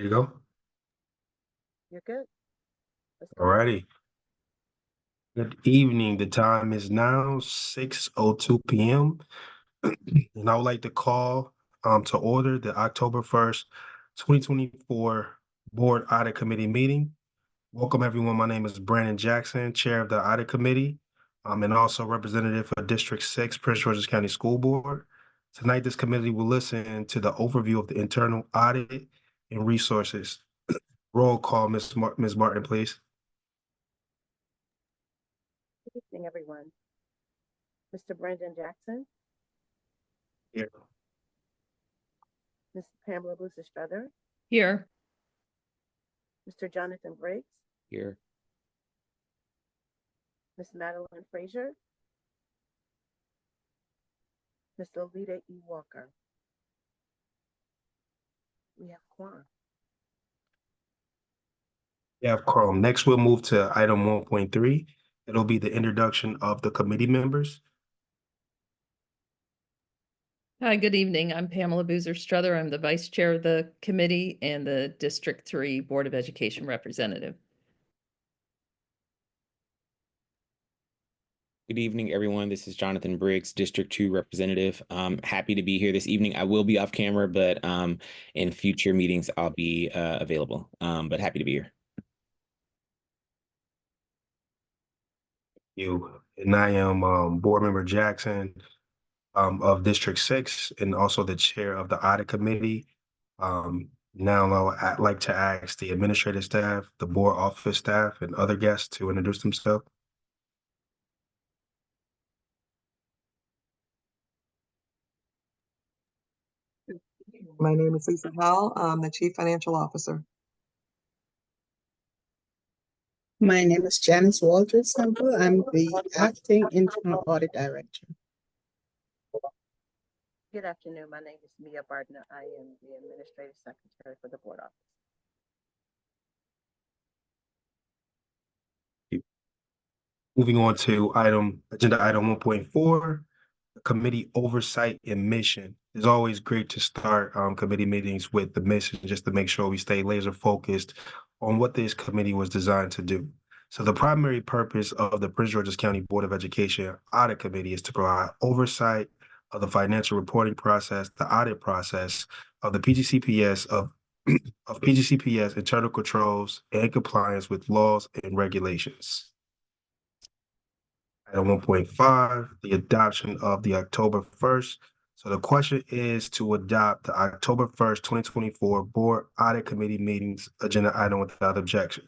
you go. You're good. Let's go. Alrighty. Good evening. The time is now 6:02 p.m. And I would like to call to order the October 1st, 2024 Board Audit Committee meeting. Welcome, everyone. My name is Brandon Jackson, Chair of the Audit Committee, and also representative for District 6, Prince George's County School Board. Tonight, this committee will listen to the overview of the internal audit and resources. Roll call, Ms. Martin, please. Good evening, everyone. Mr. Brandon Jackson. Here. Ms. Pamela Booster-Struther. Here. Mr. Jonathan Briggs. Here. Ms. Madeline Frazier. Ms. Lolita E. Walker. We have quorum. Next, we'll move to item 1.3. It'll be the introduction of the committee members. Hi, good evening. I'm Pamela Boozer-Struther. I'm the Vice Chair of the committee and the District 3 Board of Education representative. Good evening, everyone. This is Jonathan Briggs, District 2 representative. Happy to be here this evening. I will be off camera, but in future meetings, I'll be available, but happy to be here. And I am Board Member Jackson of District 6 and also the Chair of the Audit Committee. Now I'd like to ask the administrative staff, the board office staff, and other guests to introduce themselves. My name is Lisa Howell. I'm the Chief Financial Officer. My name is Janice Walters Temple. I'm the Acting Internal Audit Director. Good afternoon. My name is Mia Bardner. I am the Administrative Secretary for the Board Office. Moving on to agenda item 1.4, committee oversight and mission. It's always great to start committee meetings with the mission just to make sure we stay laser focused on what this committee was designed to do. So the primary purpose of the Prince George's County Board of Education Audit Committee is to provide oversight of the financial reporting process, the audit process of the PGCPS of PGCPS internal controls and compliance with laws and regulations. Item 1.5, the adoption of the October 1st. So the question is to adopt the October 1st, 2024 Board Audit Committee meetings agenda item without objection.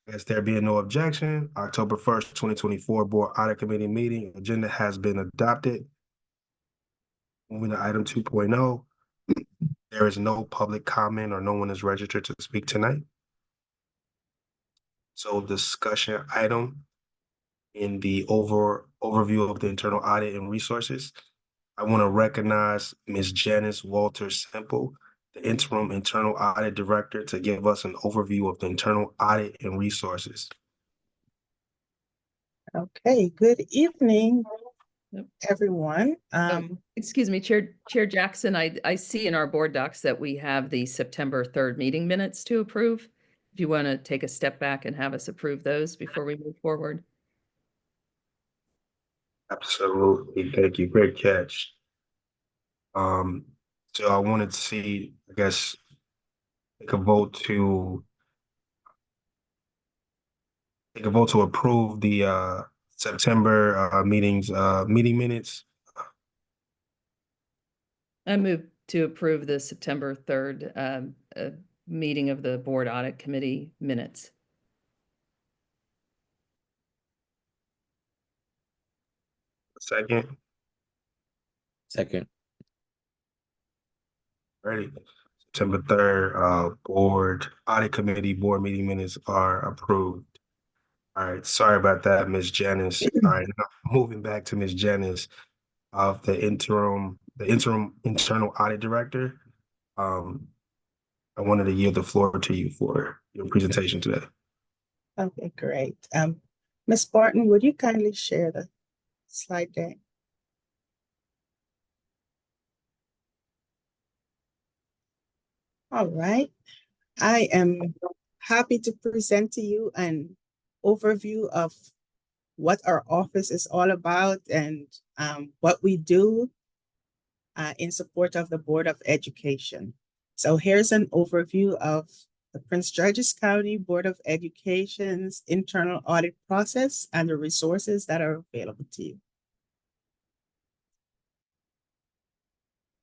As there being no objection, October 1st, 2024 Board Audit Committee meeting agenda has been adopted. Moving to item 2.0. There is no public comment or no one is registered to speak tonight. So discussion item in the overview of the internal audit and resources. I want to recognize Ms. Janice Walters Semple, the interim internal audit director, to give us an overview of the internal audit and resources. Okay, good evening, everyone. Excuse me, Chair Jackson, I see in our board docs that we have the September 3rd meeting minutes to approve. If you want to take a step back and have us approve those before we move forward. Absolutely, thank you, great catch. So I wanted to see, I guess, take a vote to approve the September meeting minutes. I move to approve the September 3rd meeting of the Board Audit Committee minutes. Second. Ready. September 3rd, Board Audit Committee Board meeting minutes are approved. All right, sorry about that, Ms. Janice. All right, now moving back to Ms. Janice of the interim internal audit director. I wanted to yield the floor to you for your presentation today. Okay, great. Ms. Barton, would you kindly share the slide deck? All right. I am happy to present to you an overview of what our office is all about and what we do in support of the Board of Education. So here's an overview of the Prince George's County Board of Education's internal audit process and the resources that are available to you.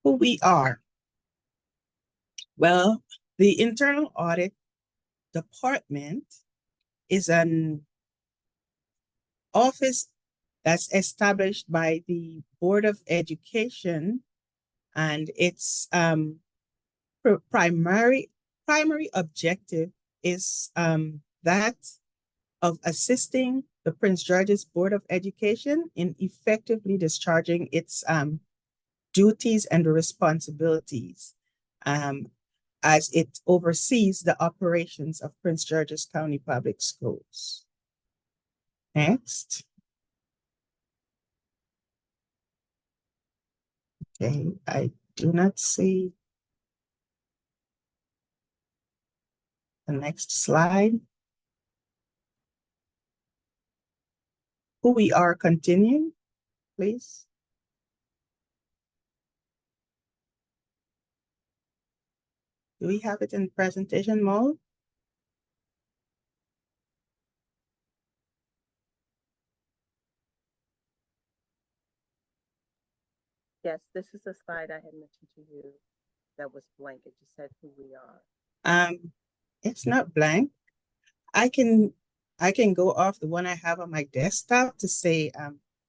Who we are. Well, the internal audit department is an office that's established by the Board of Education, and its primary objective is that of assisting the Prince George's Board of Education in effectively discharging its duties and responsibilities as it oversees the operations of Prince George's County Public Schools. Next. Okay, I do not see the next slide. Who we are continuing, please. Do we have it in presentation mode? Yes, this is the slide I had mentioned to you that was blank. It just said who we are. It's not blank. I can go off the one I have on my desktop to say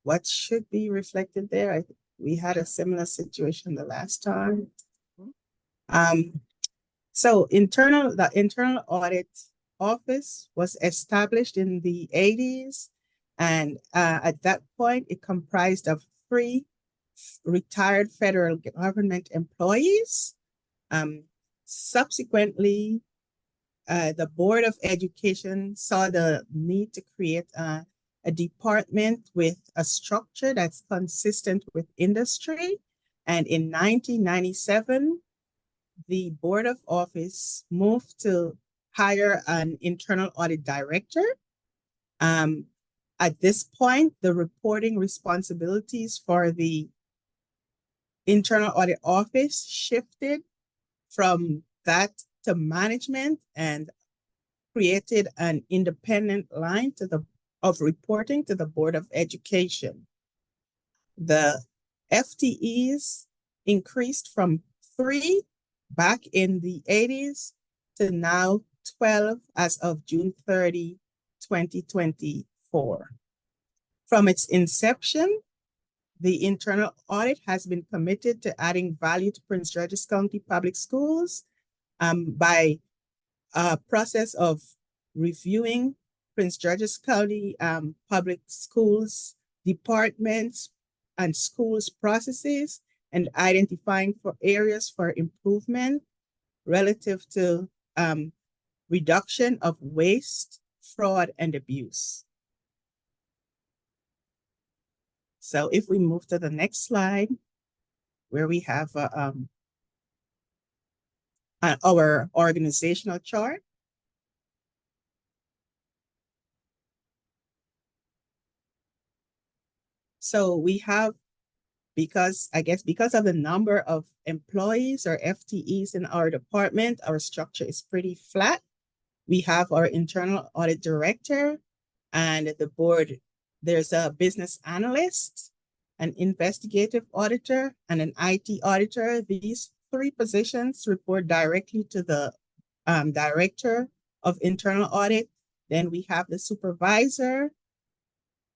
what should be reflected there. We had a similar situation the last time. So the internal audit office was established in the 80s, and at that point it comprised of 3 retired federal government employees. Subsequently, the Board of Education saw the need to create a department with a structure that's consistent with industry. And in 1997, the Board of Office moved to hire an internal audit director. At this point, the reporting responsibilities for the internal audit office shifted from that to management and created an independent line of reporting to the Board of Education. The FTEs increased from 3 back in the 80s to now 12 as of June 30, 2024. From its inception, the internal audit has been committed to adding value to Prince George's County Public Schools by a process of reviewing Prince George's County Public Schools departments and schools processes and identifying for areas for improvement relative to reduction of waste, fraud, and abuse. So if we move to the next slide, where we have our organizational chart. So we have, because of the number of employees or FTEs in our department, our structure is pretty flat. We have our internal audit director and the board. There's a business analyst, an investigative auditor, and an IT auditor. These 3 positions report directly to the director of internal audit. Then we have the supervisor,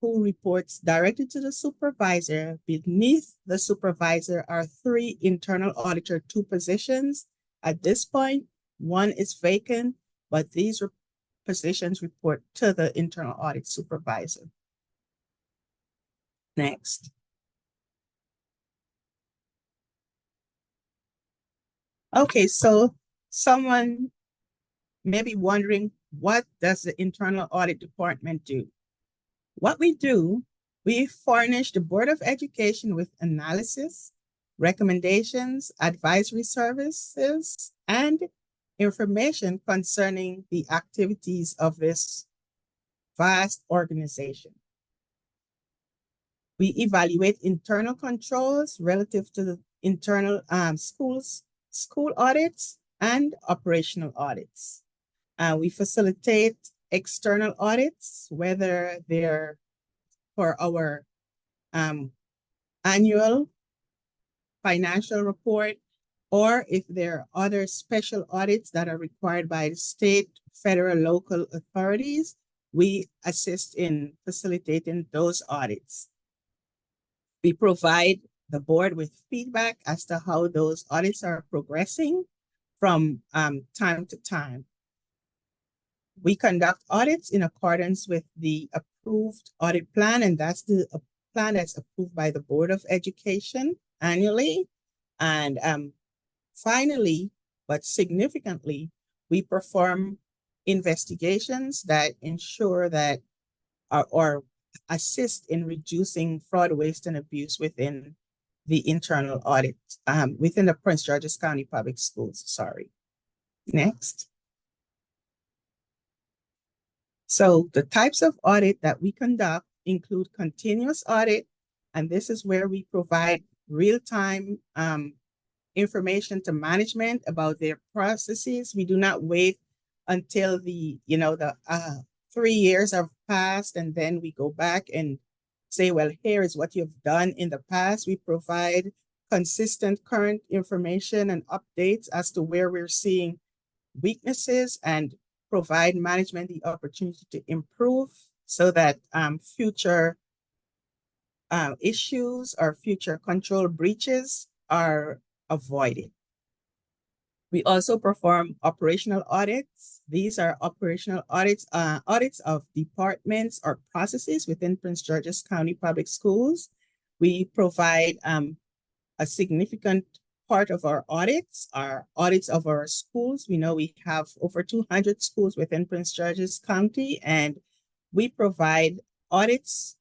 who reports directly to the supervisor. Beneath the supervisor are 3 internal auditor 2 positions. At this point, 1 is vacant, but these positions report to the internal audit supervisor. Next. Okay, so someone may be wondering, what does the internal audit department do? What we do, we furnish the Board of Education with analysis, recommendations, advisory services, and information concerning the activities of this vast organization. We evaluate internal controls relative to the internal school audits and operational audits. We facilitate external audits, whether they're for our annual financial report, or if there are other special audits that are required by the state, federal, local authorities, we assist in facilitating those audits. We provide the board with feedback as to how those audits are progressing from time to time. We conduct audits in accordance with the approved audit plan, and that's the plan that's approved by the Board of Education annually. And finally, but significantly, we perform investigations that ensure that or assist in reducing fraud, waste, and abuse within the internal audit, within the Prince George's County Public Schools, sorry. Next. So the types of audit that we conduct include continuous audit, and this is where we provide real-time information to management about their processes. We do not wait until the 3 years have passed and then we go back and say, well, here is what you've done in the past. We provide consistent current information and updates as to where we're seeing weaknesses and provide management the opportunity to improve so that future issues or future control breaches are avoided. We also perform operational audits. These are operational audits, audits of departments or processes within Prince George's County Public Schools. We provide a significant part of our audits are audits of our schools. We know we have over 200 schools within Prince George's County, and we provide audits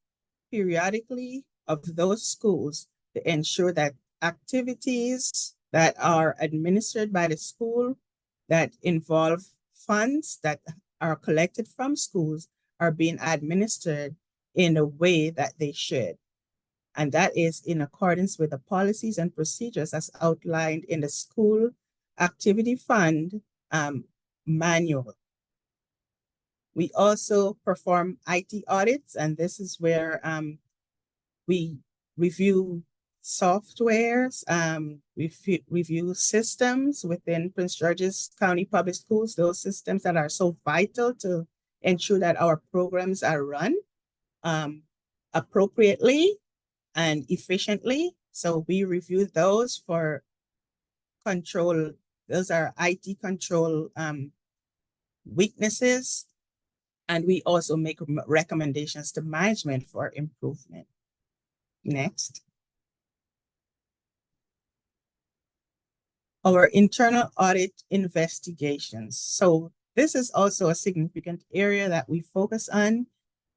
periodically of those schools to ensure that activities that are administered by the school that involve funds that are collected from schools are being administered in a way that they should. And that is in accordance with the policies and procedures as outlined in the School Activity Fund manual. We also perform IT audits, and this is where we review softwares, we review systems within Prince George's County Public Schools, those systems that are so vital to ensure that our programs are run appropriately and efficiently. So we review those for control. Those are IT control weaknesses. And we also make recommendations to management for improvement. Next. Our internal audit investigations. So this is also a significant area that we focus on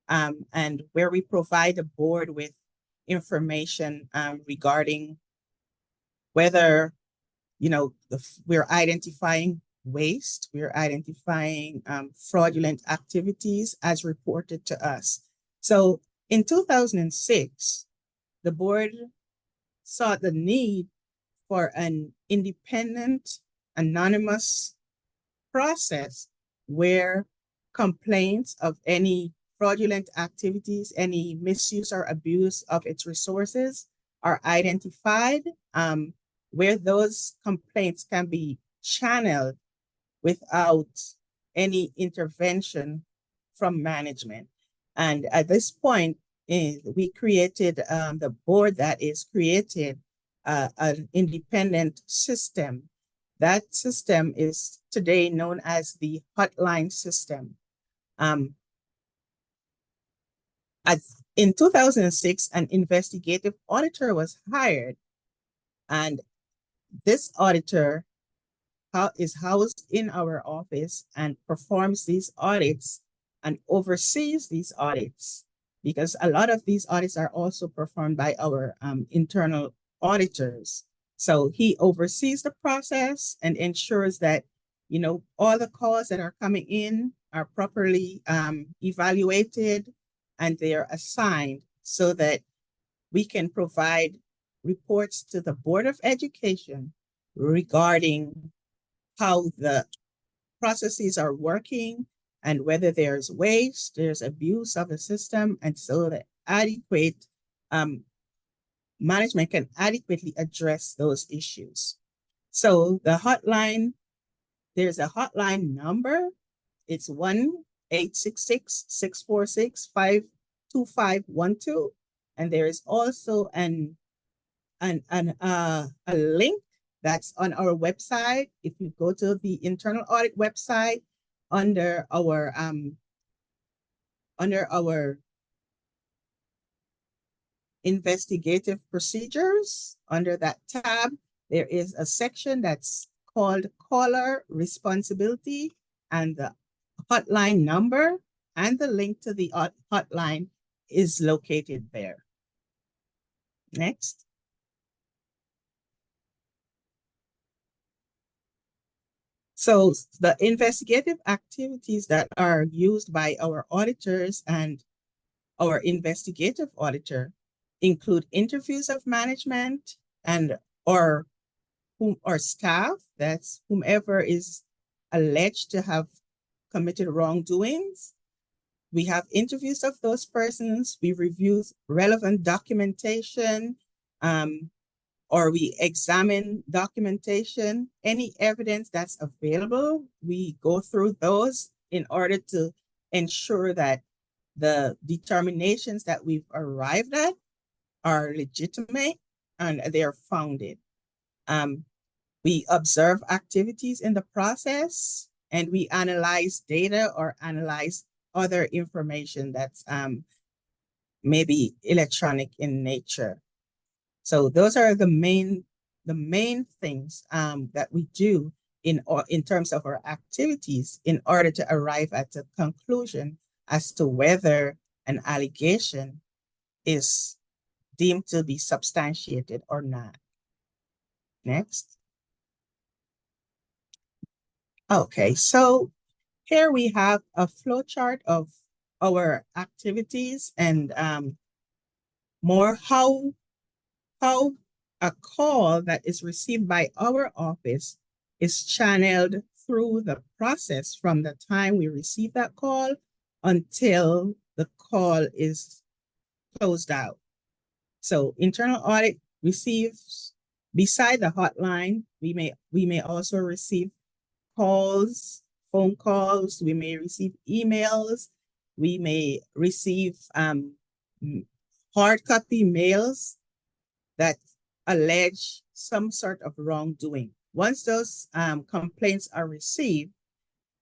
and where we provide the board with information regarding whether, we're identifying waste, we're identifying fraudulent activities as reported to us. So in 2006, the board saw the need for an independent, anonymous process where complaints of any fraudulent activities, any misuse or abuse of its resources are identified, where those complaints can be channeled without any intervention from management. And at this point, we created the board that is created an independent system. That system is today known as the hotline system. In 2006, an investigative auditor was hired, and this auditor is housed in our office and performs these audits and oversees these audits, because a lot of these audits are also performed by our internal auditors. So he oversees the process and ensures that, all the calls that are coming in are properly evaluated and they are assigned so that we can provide reports to the Board of Education regarding how the processes are working and whether there's waste, there's abuse of the system, and so that adequate management can adequately address those issues. So the hotline, there's a hotline number. It's 1-866-646-52512. And there is also a link that's on our website. If you go to the internal audit website under our investigative procedures, under that tab, there is a section that's called caller responsibility, and the hotline number and the link to the hotline is located there. Next. So the investigative activities that are used by our auditors and our investigative auditor include interviews of management and or staff, that's whomever is alleged to have committed wrongdoings. We have interviews of those persons. We review relevant documentation, or we examine documentation, any evidence that's available. We go through those in order to ensure that the determinations that we've arrived at are legitimate and they're founded. We observe activities in the process, and we analyze data or analyze other information that's maybe electronic in nature. So those are the main things that we do in terms of our activities in order to arrive at a conclusion as to whether an allegation is deemed to be substantiated or not. Next. Okay, so here we have a flow chart of our activities and more how a call that is received by our office is channeled through the process from the time we receive that call until the call is closed out. So internal audit receives, beside the hotline, we may also receive calls, phone calls, we may receive emails, we may receive hard copy mails that allege some sort of wrongdoing. Once those complaints are received,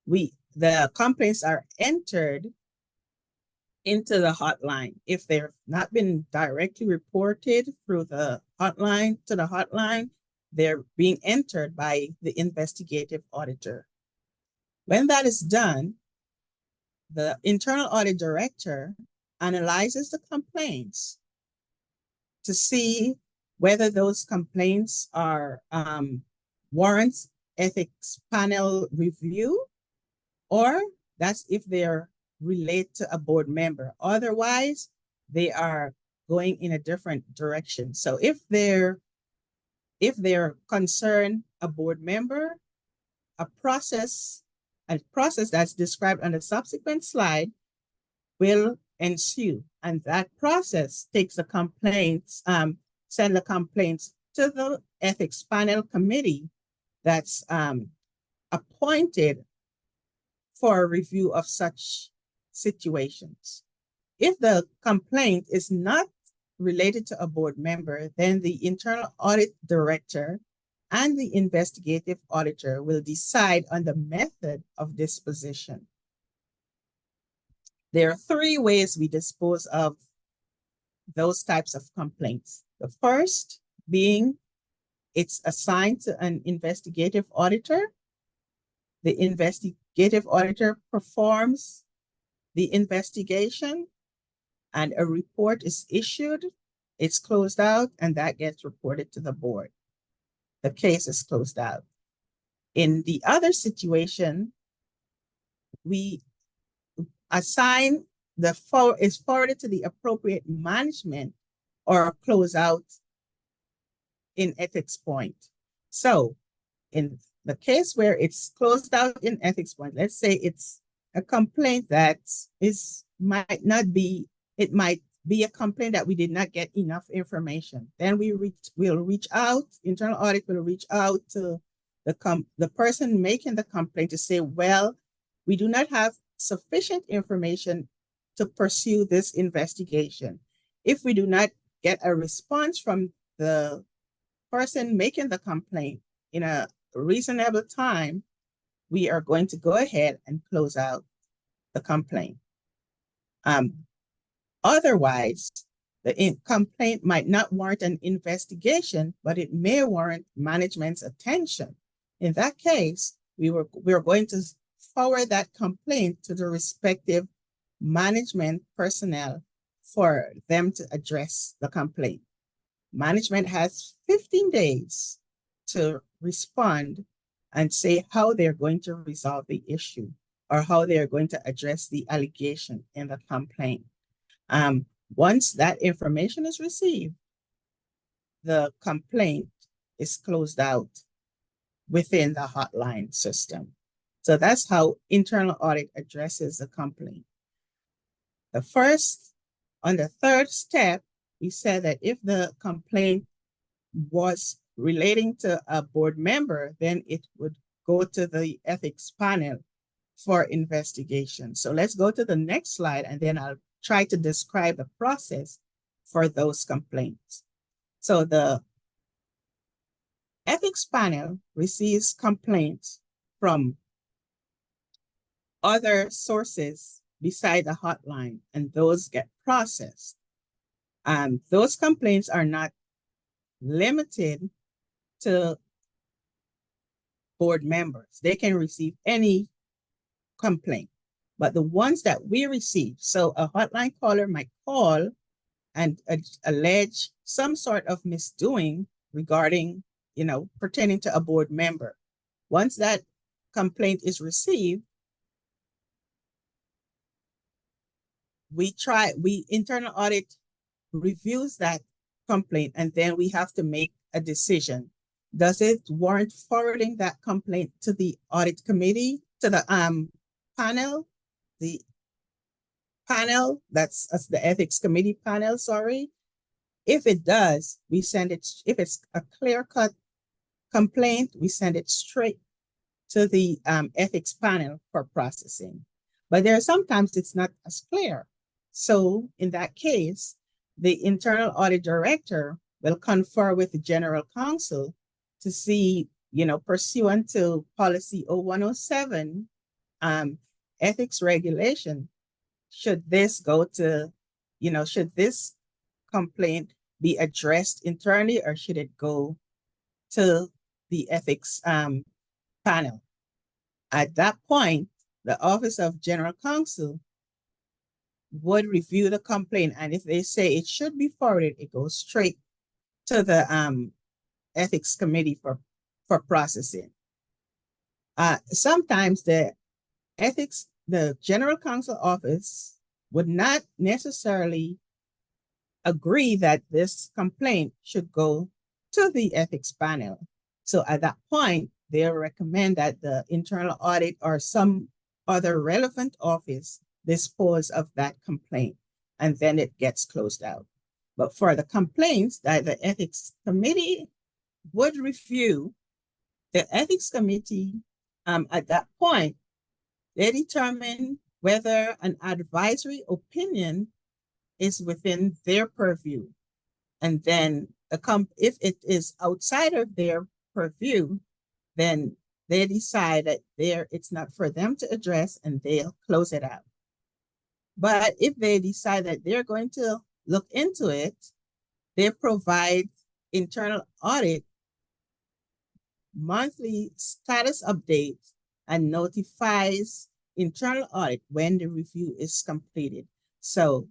the complaints are entered into the hotline. If they've not been directly reported through the hotline to the hotline, they're being entered by the investigative auditor. When that is done, the internal audit director analyzes the complaints to see whether those complaints are warrants ethics panel review, or that's if they're relate to a board member. Otherwise, they are going in a different direction. So if they're concern a board member, a process that's described on the subsequent slide will ensue. And that process takes the complaints, send the complaints to the ethics panel committee that's appointed for a review of such situations. If the complaint is not related to a board member, then the internal audit director and the investigative auditor will decide on the method of disposition. There are three ways we dispose of those types of complaints. The first being it's assigned to an investigative auditor. The investigative auditor performs the investigation and a report is issued, it's closed out, and that gets reported to the board. the case is closed out. In the other situation, we assign is forwarded to the appropriate management or close out in ethics point. So in the case where it's closed out in ethics point, let's say it's a complaint that might be a complaint that we did not get enough information. Then we'll reach out, internal audit will reach out to the person making the complaint to say, well, we do not have sufficient information to pursue this investigation. If we do not get a response from the person making the complaint in a reasonable time, we are going to go ahead and close out the complaint. Otherwise, the complaint might not warrant an investigation, but it may warrant management's attention. In that case, we're going to forward that complaint to the respective management personnel for them to address the complaint. Management has 15 days to respond and say how they're going to resolve the issue or how they're going to address the allegation in the complaint. Once that information is received, the complaint is closed out within the hotline system. So that's how internal audit addresses the complaint. On the third step, we said that if the complaint was relating to a board member, then it would go to the ethics panel for investigation. So let's go to the next slide, and then I'll try to describe the process for those complaints. So the ethics panel receives complaints from other sources beside the hotline, and those get processed. And those complaints are not limited to board members. They can receive any complaint, but the ones that we receive, so a hotline caller might call and allege some sort of misdoing regarding, pertaining to a board member. Once that complaint is received, internal audit reviews that complaint, and then we have to make a decision. Does it warrant forwarding that complaint to the audit committee, to the panel? The panel, that's the ethics committee panel, sorry. If it does, we send it, if it's a clear-cut complaint, we send it straight to the ethics panel for processing. But there are sometimes it's not as clear. So in that case, the internal audit director will confer with the general counsel to see, pursuant to policy 0107, ethics regulation, should this go to, should this complaint be addressed internally or should it go to the ethics panel? At that point, the Office of General Counsel would review the complaint, and if they say it should be forwarded, it goes straight to the ethics committee for processing. Sometimes the General Counsel office would not necessarily agree that this complaint should go to the ethics panel. So at that point, they'll recommend that the internal audit or some other relevant office dispose of that complaint, and then it gets closed out. But for the complaints that the ethics committee would review, the ethics committee, at that point, they determine whether an advisory opinion is within their purview. And then if it is outside of their purview, then they decide that it's not for them to address and they'll close it out. But if they decide that they're going to look into it, they provide internal audit monthly status updates and notifies internal audit when the review is completed. So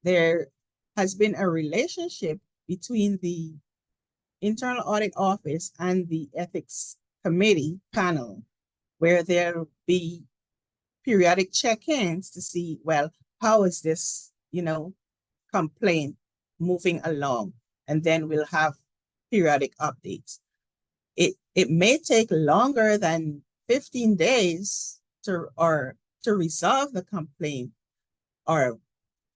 there has been a relationship between the internal audit office and the ethics committee panel, where there'll be periodic check-ins to see, well, how is this, complaint moving along? And then we'll have periodic updates. It may take longer than 15 days to resolve the complaint, or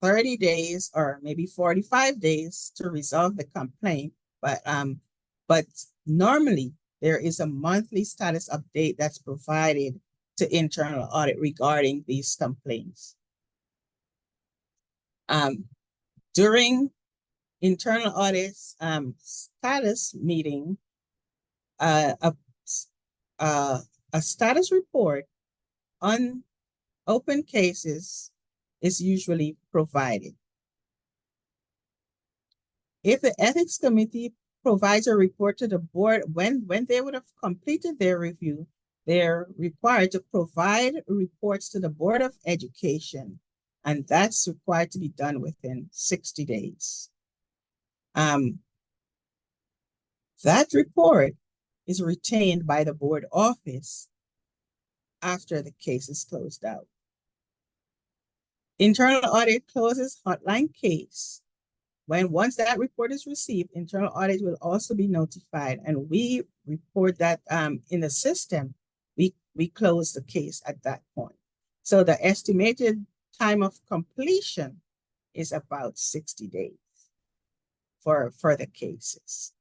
30 days, or maybe 45 days to resolve the complaint. But normally there is a monthly status update that's provided to internal audit regarding these complaints. During internal audit's status meeting, a status report on open cases is usually provided. If the ethics committee provides a report to the board when they would have completed their review, they're required to provide reports to the Board of Education, and that's required to be done within 60 days. That report is retained by the board office after the case is closed out. Internal audit closes hotline case. Once that report is received, internal audit will also be notified, and we report that in the system, we close the case at that point. So the estimated time of completion is about 60 days for the cases.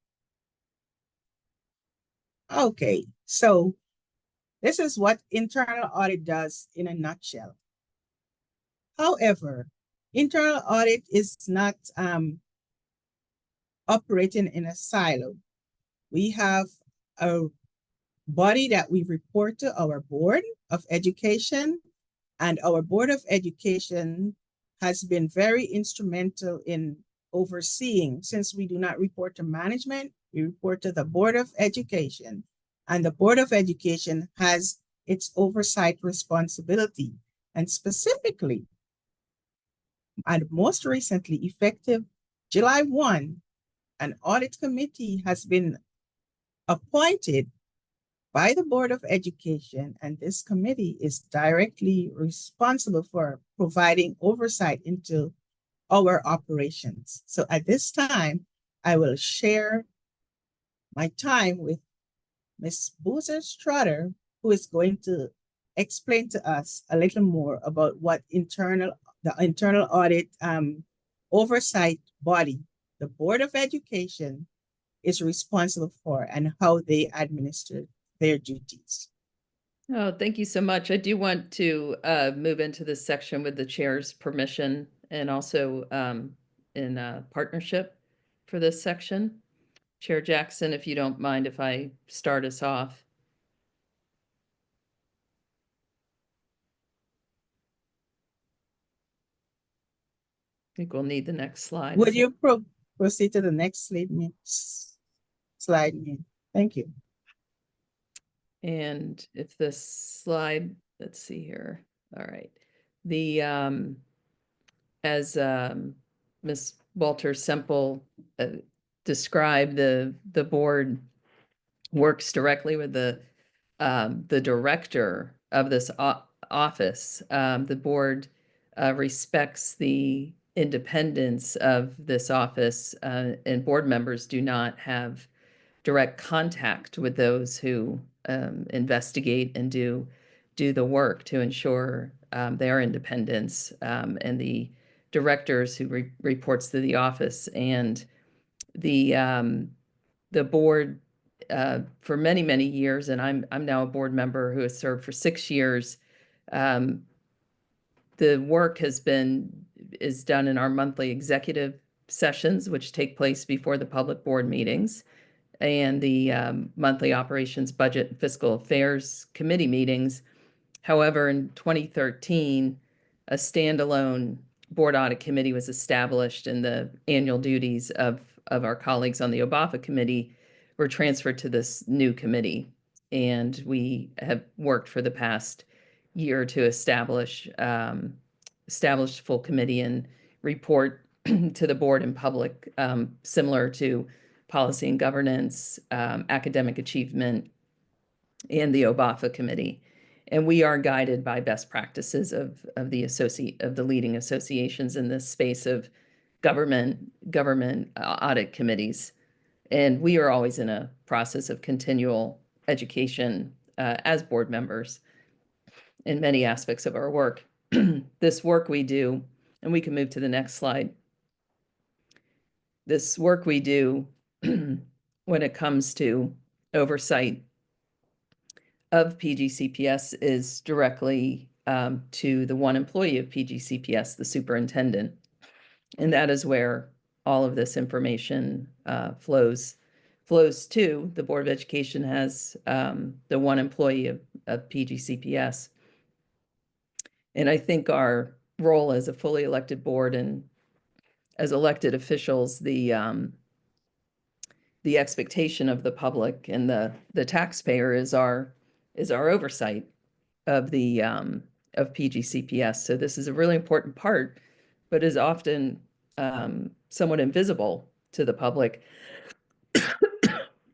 Okay, so this is what internal audit does in a nutshell. However, internal audit is not operating in a silo. We have a body that we report to, our Board of Education, and our Board of Education has been very instrumental in overseeing. Since we do not report to management, we report to the Board of Education, and the Board of Education has its oversight responsibility. And specifically, and most recently, effective July 1, an audit committee has been appointed by the Board of Education, and this committee is directly responsible for providing oversight into our operations. So at this time, I will share my time with Ms. Boozer Strutter, who is going to explain to us a little more about what the internal audit oversight body, the Board of Education, is responsible for and how they administer their duties. Oh, thank you so much. I do want to move into this section with the chair's permission, and also in partnership for this section. Chair Jackson, if you don't mind if I start us off. I think we'll need the next slide. Would you proceed to the next slide? Thank you. And if this slide, let's see here. All right. The as Ms. Walter Semple described, the board works directly with the director of this office. The board respects the independence of this office, and board members do not have direct contact with those who investigate and do the work to ensure their independence, and the directors who reports to the office. And the board for many, many years, and I'm now a board member who has served for 6 years. The work is done in our monthly executive sessions, which take place before the public board meetings, and the monthly operations, budget, and fiscal affairs committee meetings. However, in 2013, a standalone board audit committee was established, and the annual duties of our colleagues on the OBAFA committee were transferred to this new committee. And we have worked for the past year to establish full committee and report to the board in public, similar to Policy and Governance, Academic Achievement, and the OBAFA Committee. And we are guided by best practices of the leading associations in this space of government audit committees. And we are always in a process of continual education as board members in many aspects of our work. This work we do, and we can move to the next slide. This work we do when it comes to oversight of PGCPS is directly to the one employee of PGCPS, the superintendent. And that is where all of this information flows to. The Board of Education has the one employee of PGCPS. And I think our role as a fully elected board and as elected officials, the expectation of the public and the taxpayer is our oversight of the of PGCPS. So this is a really important part, but is often somewhat invisible to the public.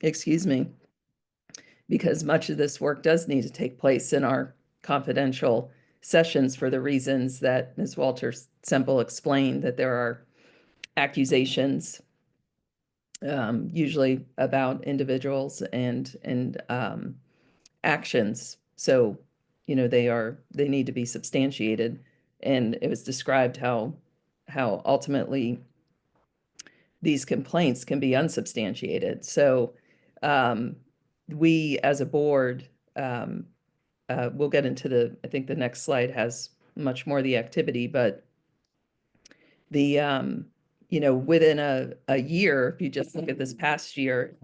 Excuse me, because much of this work does need to take place in our confidential sessions for the reasons that Ms. Walters-Semple explained, that there are accusations usually about individuals and actions. So, you know, they need to be substantiated. And it was described how ultimately these complaints can be unsubstantiated. So we as a board, we'll get into I think the next slide has much more of the activity, but the, you know, within a year, if you just look at this past year,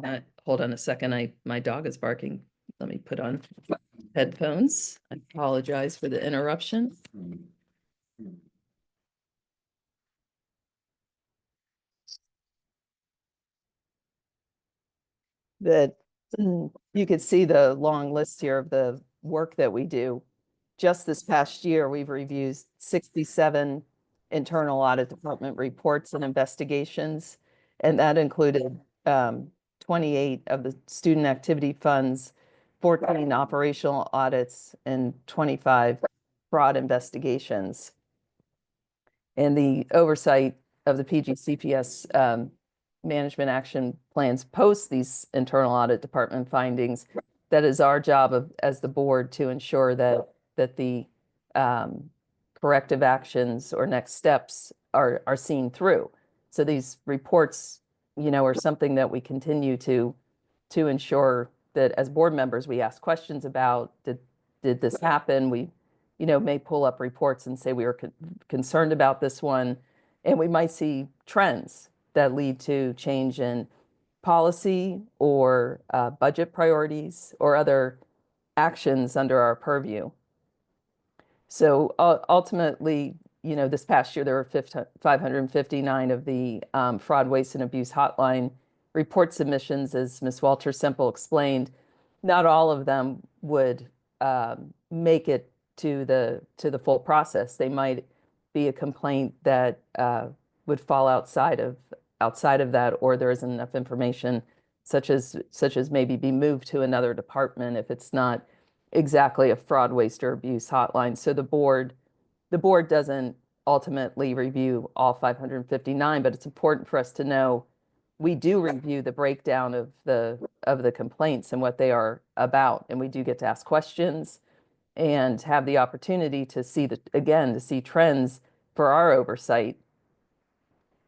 hold on a second, my dog is barking. Let me put on headphones. I apologize for the interruption. That you could see the long list here of the work that we do. Just this past year, we've reviewed 67 internal audit department reports and investigations, and that included 28 of the student activity funds, 14 operational audits, and 25 fraud investigations. And the oversight of the PGCPS management action plans post these internal audit department findings. That is our job as the board to ensure that the corrective actions or next steps are seen through. So these reports, you know, are something that we continue to ensure that as board members we ask questions about. Did this happen? We, you know, may pull up reports and say we were concerned about this one, and we might see trends that lead to change in policy or budget priorities or other actions under our purview. So ultimately, you know, this past year there were 559 of the fraud, waste, and abuse hotline report submissions, as Ms. Walters-Semple explained. Not all of them would make it to the full process. They might be a complaint that would fall outside of that, or there isn't enough information, such as maybe be moved to another department if it's not exactly a fraud, waste, or abuse hotline. So the board doesn't ultimately review all 559, but it's important for us to know we do review the breakdown of the complaints and what they are about, and we do get to ask questions and have the opportunity to see to see trends for our oversight.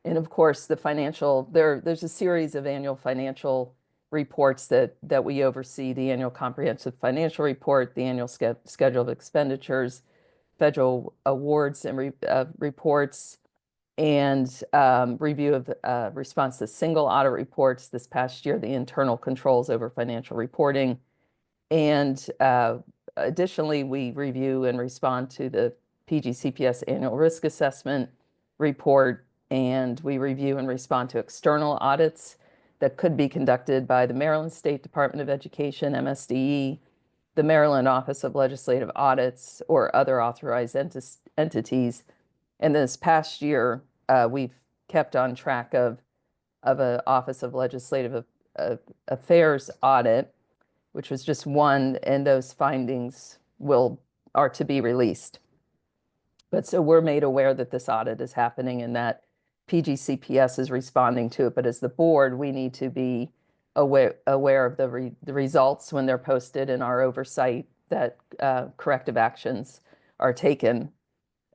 And of course, there's a series of annual financial reports that we oversee: the annual comprehensive financial report, the annual schedule of expenditures, federal awards and reports, and review of response to single audit reports. This past year, the internal controls over financial reporting. And additionally, we review and respond to the PGCPS annual risk assessment report, and we review and respond to external audits that could be conducted by the Maryland State Department of Education, MSDE, the Maryland Office of Legislative Audits, or other authorized entities. And this past year, we've kept on track of of a Office of Legislative Affairs audit, which was just one, and those findings are to be released. But so we're made aware that this audit is happening and that PGCPS is responding to it. But as the board, we need to be aware of the results when they're posted, and our oversight that corrective actions are taken.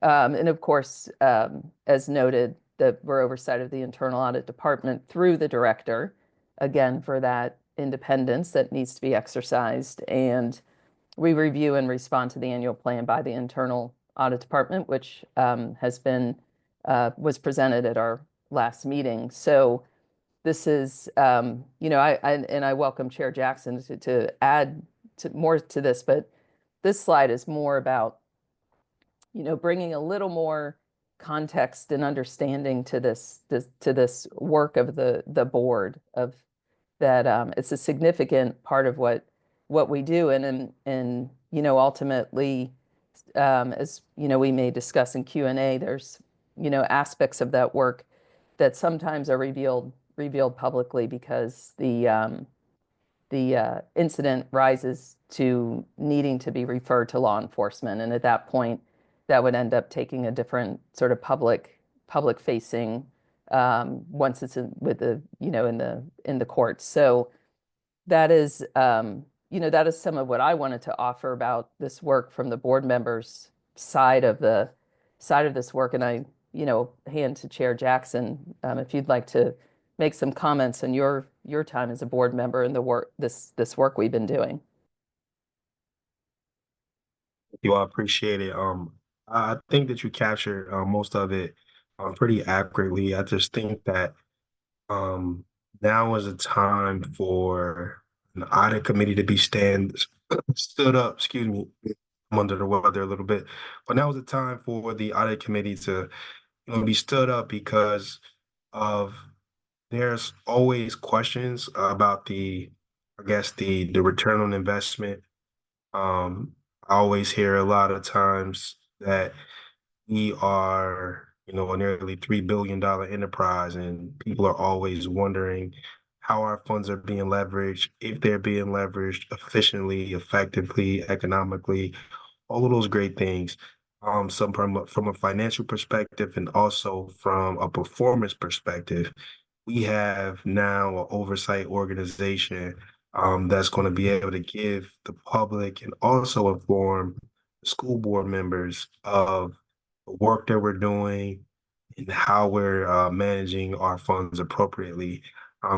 And of course, as noted, that we're oversight of the internal audit department through the director, again, for that independence that needs to be exercised. And we review and respond to the annual plan by the internal audit department, which was presented at our last meeting. So this is, I welcome Chair Jackson to add more to this, but this slide is more about, bringing a little more context and understanding to this work of the board of that. It's a significant part of what we do, and ultimately, as we may discuss in Q&A, there's aspects of that work that sometimes are revealed publicly because the incident rises to needing to be referred to law enforcement, and at that point, that would end up taking a different sort of public facing once it's with the in the courts. So that is that is some of what I wanted to offer about this work from the board members' side of this work, and I hand to Chair Jackson if you'd like to make some comments on your time as a board member and the work this work we've been doing. You all appreciate it. I think that you captured most of it pretty accurately. I just think that um, now is a time for an audit committee to be stood up. Excuse me, I'm under the weather a little bit, but now is the time for the audit committee to be stood up because of there's always questions about I guess the return on investment. I always hear a lot of times that we are, a nearly $3 billion enterprise, and people are always wondering how our funds are being leveraged, if they're being leveraged efficiently, effectively, economically, all of those great things. Some from a financial perspective and also from a performance perspective. We have now an oversight organization that's going to be able to give the public and also inform school board members of the work that we're doing and how we're managing our funds appropriately.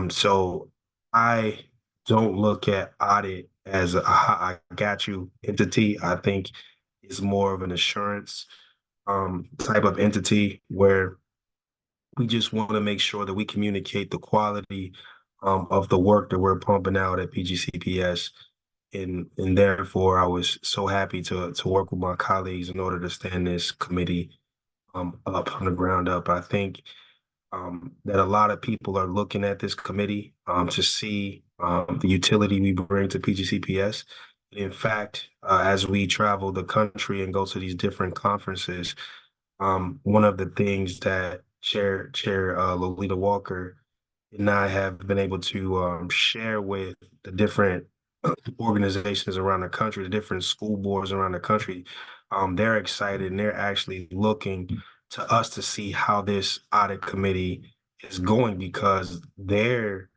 So I don't look at audit as I got you entity. I think it's more of an assurance type of entity where we just want to make sure that we communicate the quality of the work that we're pumping out at PGCPS. And therefore, I was so happy to work with my colleagues in order to stand this committee up from the ground up. I think that a lot of people are looking at this committee to see the utility we bring to PGCPS. In fact, as we travel the country and go to these different conferences, one of the things that Chair Lolita Walker and I have been able to share with the different organizations around the country, the different school boards around the country, they're excited and they're actually looking to us to see how this audit committee is going because they're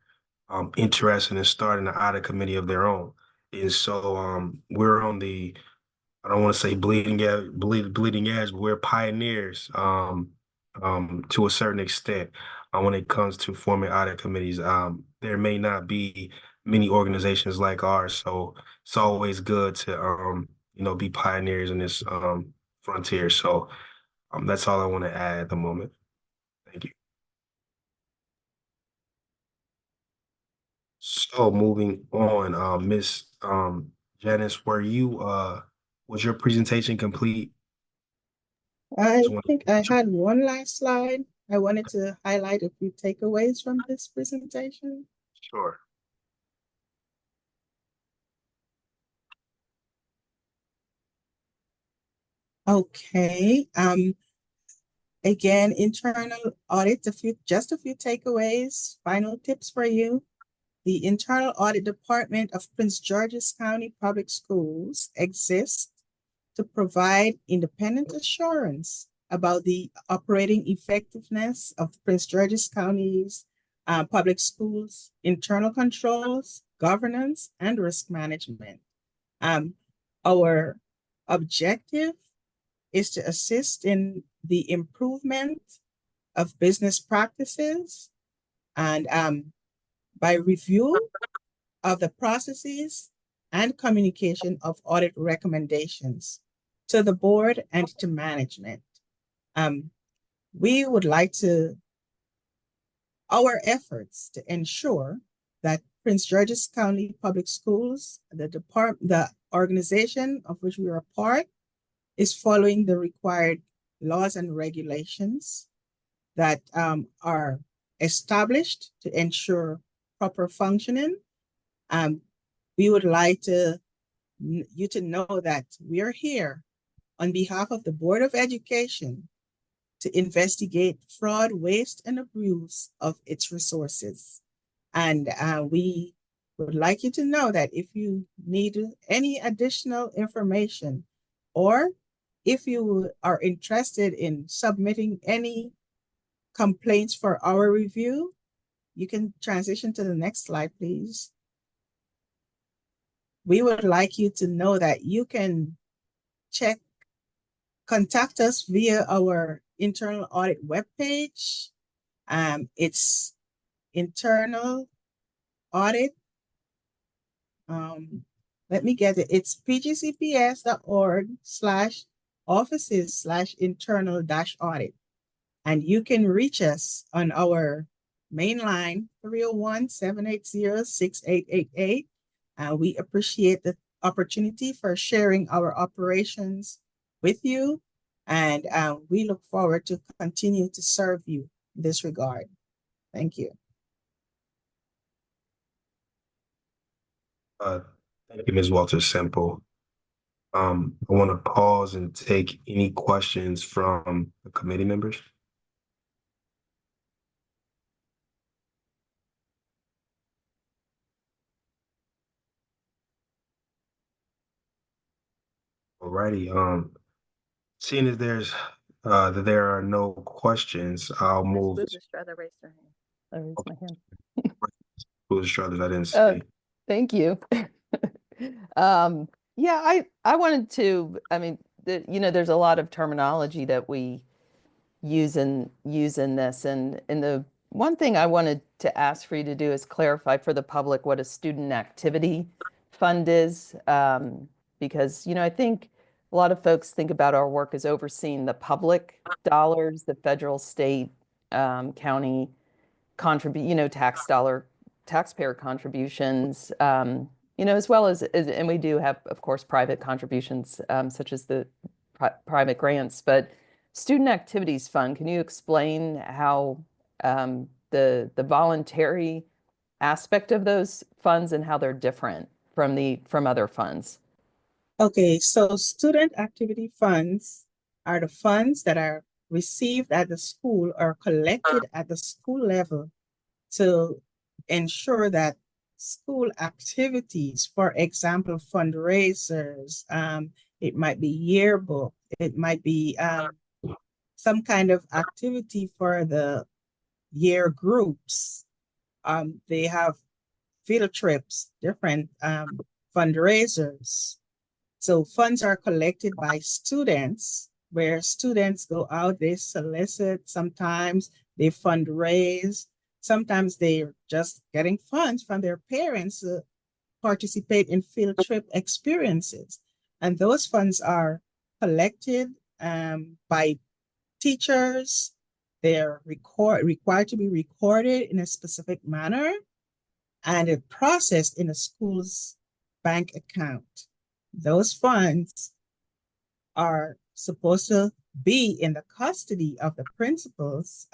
interested in starting an audit committee of their own. And so we're on the I don't want to say bleeding edge, but we're pioneers to a certain extent when it comes to forming audit committees. There may not be many organizations like ours, so it's always good to be pioneers in this frontier. So that's all I want to add at the moment. Thank you. So moving on, Miss Janice, was your presentation complete? I think I had one last slide. I wanted to highlight a few takeaways from this presentation. Sure. Okay. Again, internal audit, just a few takeaways, final tips for you. The Internal Audit Department of Prince George's County Public Schools exists to provide independent assurance about the operating effectiveness of Prince George's County's public schools, internal controls, governance, and risk management. Our objective is to assist in the improvement of business practices and by review of the processes and communication of audit recommendations to the board and to management. We would like our efforts to ensure that Prince George's County Public Schools, the organization of which we are a part, is following the required laws and regulations that are established to ensure proper functioning. We would like you to know that we are here on behalf of the Board of Education to investigate fraud, waste, and abuse of its resources. And we would like you to know that if you need any additional information, or if you are interested in submitting any complaints for our review, you can transition to the next slide, please. We would like you to know that you can contact us via our internal audit webpage. It's internal audit. Let me get it. It's pgcps.org/offices/internal-audit. And you can reach us on our main line, 301-780-6888. We appreciate the opportunity for sharing our operations with you. And we look forward to continue to serve you in this regard. Thank you. Thank you, Ms. Walters-Semple. I want to pause and take any questions from the committee members. Alrighty, seeing as that there are no questions, I'll Ms. move. Blumenstrada raised her hand. I raised my hand. Ms. Struthers, I didn't Oh, see. thank you. Yeah, I wanted to, I mean, there's a lot of terminology that we use in this. And the one thing I wanted to ask for you to do is clarify for the public what a student activity fund is. Because, I think a lot of folks think about our work as overseeing the public dollars, the federal, state, county taxpayer contributions, as well as, and we do have, of course, private contributions, such as the private grants, but Student Activities Fund, can you explain how the voluntary aspect of those funds and how they're different from other funds? Okay, so student activity funds are the funds that are received at the school or collected at the school level to ensure that school activities, for example, fundraisers, it might be yearbook, it might be some kind of activity for the year groups. They have field trips, different fundraisers. So funds are collected by students, where students go out, they solicit, sometimes they fundraise, sometimes they're just getting funds from their parents to participate in field trip experiences. And those funds are collected by teachers. They're required to be recorded in a specific manner and processed in a school's bank account. Those funds are supposed to be in the custody of the principals,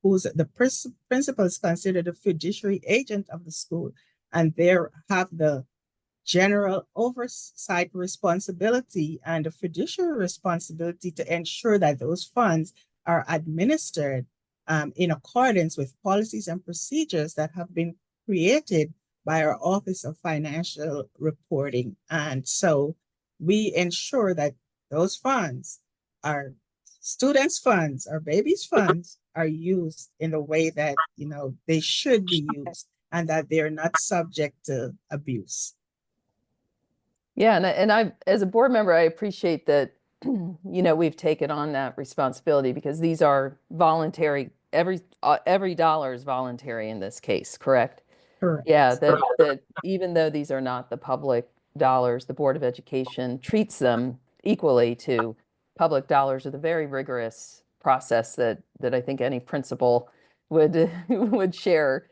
who's the principal is considered a fiduciary agent of the school, and they have the general oversight responsibility and a fiduciary responsibility to ensure that those funds are administered in accordance with policies and procedures that have been created by our Office of Financial Reporting. And so we ensure that those funds, our students' funds, our babies' funds, are used in the way that they should be used, and that they're not subject to abuse. Yeah, and I, as a board member, I appreciate that, we've taken on that responsibility, because these are voluntary. Every dollar is voluntary in this case, correct? Correct. Yeah, that even though these are not the public dollars, the Board of Education treats them equally to public dollars with a very rigorous process that I think any principal would would share.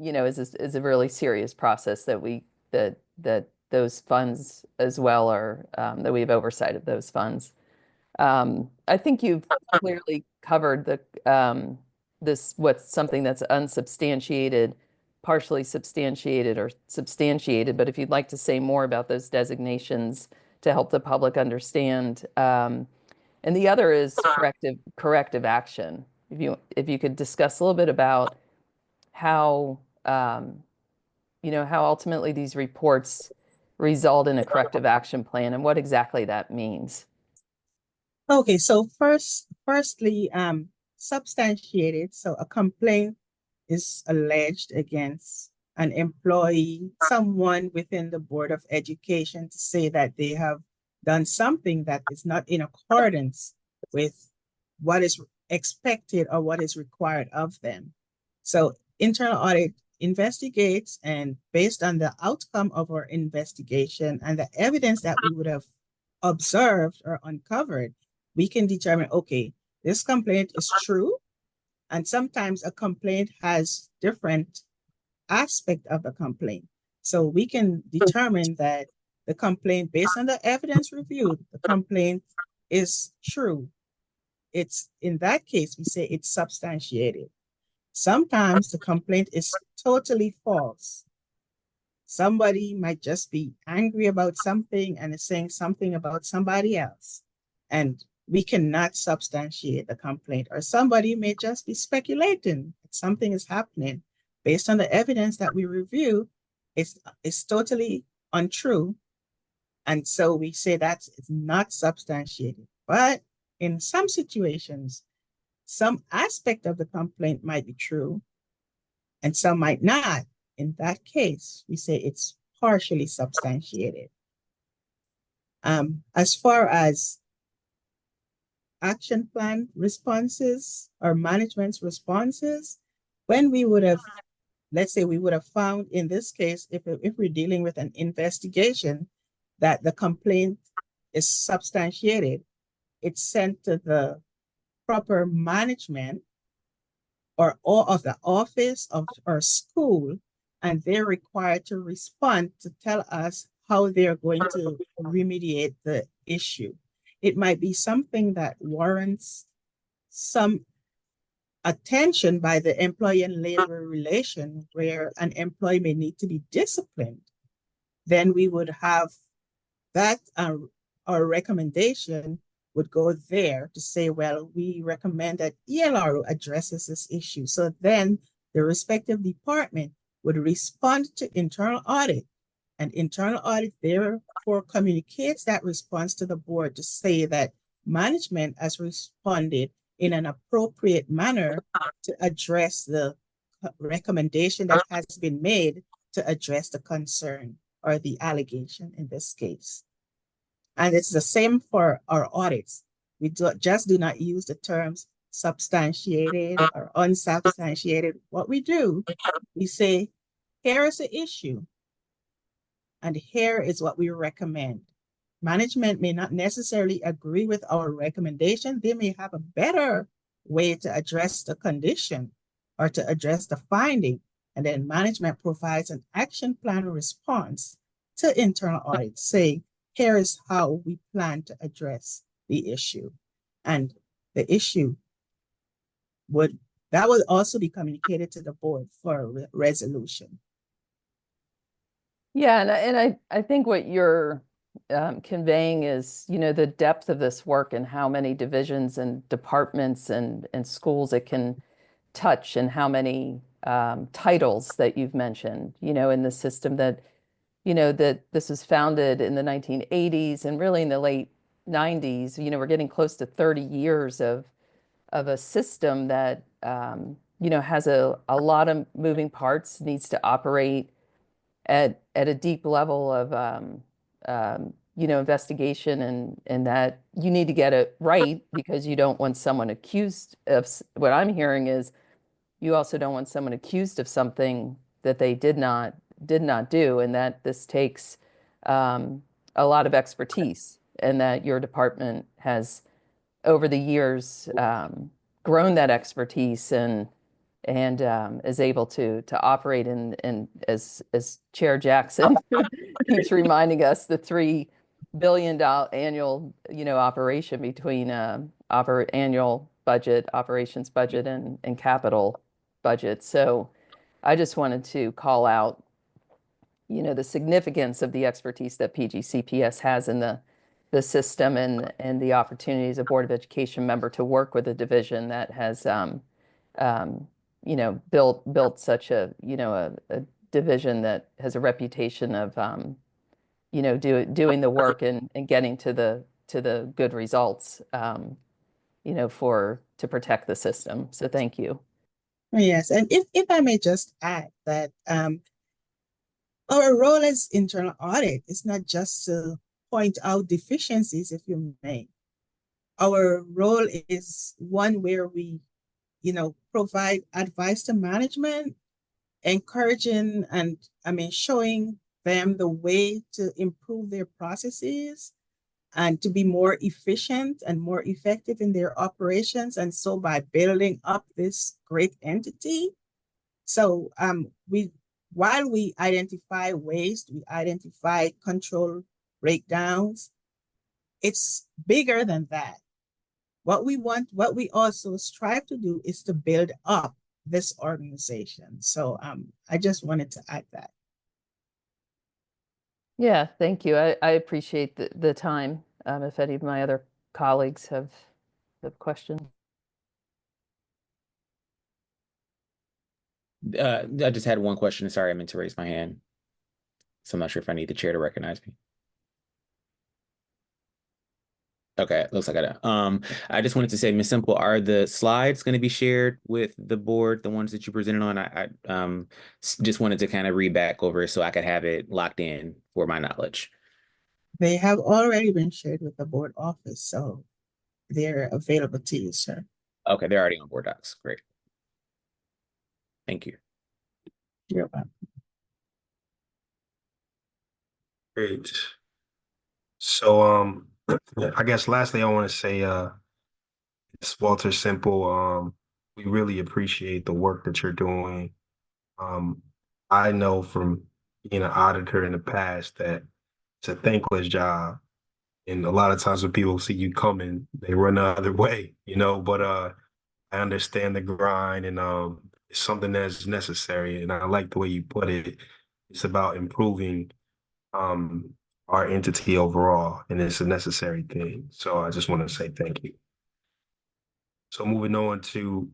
Is a really serious process that those funds as well are, that we have oversight of those funds. I think you've clearly covered what's something that's unsubstantiated, partially substantiated, or substantiated. But if you'd like to say more about those designations to help the public understand, and the other is corrective action. If you could discuss a little bit about how how ultimately these reports result in a corrective action plan and what exactly that means. Okay, so firstly, substantiated. So a complaint is alleged against an employee, someone within the Board of Education, to say that they have done something that is not in accordance with what is expected or what is required of them. So internal audit investigates, and based on the outcome of our investigation and the evidence that we would have observed or uncovered, we can determine, okay, this complaint is true. And sometimes a complaint has different aspect of the complaint. So we can determine that the complaint, based on the evidence reviewed, the complaint is true. It's, in that case, we say it's substantiated. Sometimes the complaint is totally false. Somebody might just be angry about something and is saying something about somebody else, and we cannot substantiate the complaint. Or somebody may just be speculating that something is happening. Based on the evidence that we review, it's totally untrue. And so we say it's not substantiated. But in some situations, some aspect of the complaint might be true and some might not. In that case, we say it's partially substantiated. As far as action plan responses or management's responses, when we would have, let's say we would have found in this case, if we're dealing with an investigation, that the complaint is substantiated, it's sent to the proper management or of the office of our school, and they're required to respond to tell us how they're going to remediate the issue. It might be something that warrants some attention by the employee and labor relation, where an employee may need to be disciplined. Then we would have that, our recommendation would go there to say, well, we recommend that ELRO addresses this issue. So then the respective department would respond to internal audit, and internal audit therefore communicates that response to the board to say that management has responded in an appropriate manner to address the recommendation that has been made to address the concern or the allegation in this case. And it's the same for our audits. We do not use the terms substantiated or unsubstantiated. What we do, we say, here is the issue, and here is what we recommend. Management may not necessarily agree with our recommendation. They may have a better way to address the condition or to address the finding. And then management provides an action plan response to internal audit, saying, here is how we plan to address the issue. And the issue would also be communicated to the board for resolution. Yeah, and I think what you're conveying is, the depth of this work and how many divisions and departments and schools it can touch, and how many titles that you've mentioned, in the system that, that this was founded in the 1980s and really in the late 90s. We're getting close to 30 years of a system that, has a lot of moving parts, needs to operate at a deep level of, investigation, and that you need to get it right, because you don't want someone accused of, what I'm hearing is, you also don't want someone accused of something that they did not do, and that this takes a lot of expertise, and that your department has, over the years, grown that expertise, and is able to operate in, as Chair Jackson keeps reminding us, the $3 billion annual, operation between annual budget, operations budget, and capital budget. So I just wanted to call out, the significance of the expertise that PGCPS has in the system, and the opportunity as a Board of Education member to work with a division that has, built such a, a division that has a reputation of, doing the work, and getting to the good results, to protect the system. So thank you. Yes, and if I may just add that our role as internal audit is not just to point out deficiencies, if you may. Our role is one where we, provide advice to management, encouraging and showing them the way to improve their processes and to be more efficient and more effective in their operations. And so by building up this great entity, so while we identify waste, we identify control breakdowns, it's bigger than that. What we also strive to do is to build up this organization. So I just wanted to add that. Yeah, thank you. I appreciate the time. If any of my other colleagues have questions. I just had one question. Sorry, I meant to raise my hand. So I'm not sure if I need the chair to recognize me. Okay, looks like I do. I just wanted to say, Ms. Simple, are the slides going to be shared with the board, the ones that you presented on? I just wanted to kind of read back over so I could have it locked in for my knowledge. They have already been shared with the board office, so they're available to you, sir. Okay, they're already on board docs. Great. Thank you. You're welcome. Great. So I guess lastly I want to say it's Walter Simple. We really appreciate the work that you're doing. I know from being an auditor in the past that it's a thankless job. And a lot of times when people see you coming, they run the other way, but I understand the grind, and it's something that's necessary. And I like the way you put it. It's about improving our entity overall, and it's a necessary thing. So I just want to say thank you. So moving on to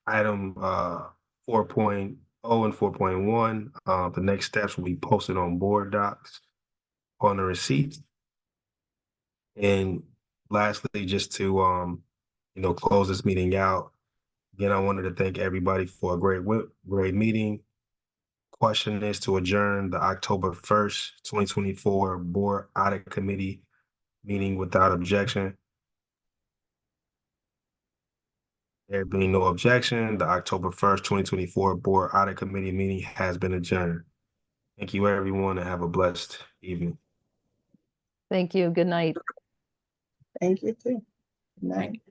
item 4.0 and 4.1, the next steps will be posted on board docs on the receipts. And lastly, just to close this meeting out, again, I wanted to thank everybody for a great meeting. Question is to adjourn the October 1st, 2024 Board Audit Committee meeting without objection. There being no objection, the October 1st, 2024 Board Audit Committee meeting has been adjourned. Thank you, everyone, and have a blessed evening. Thank you. Good night. Thank you too. Good night.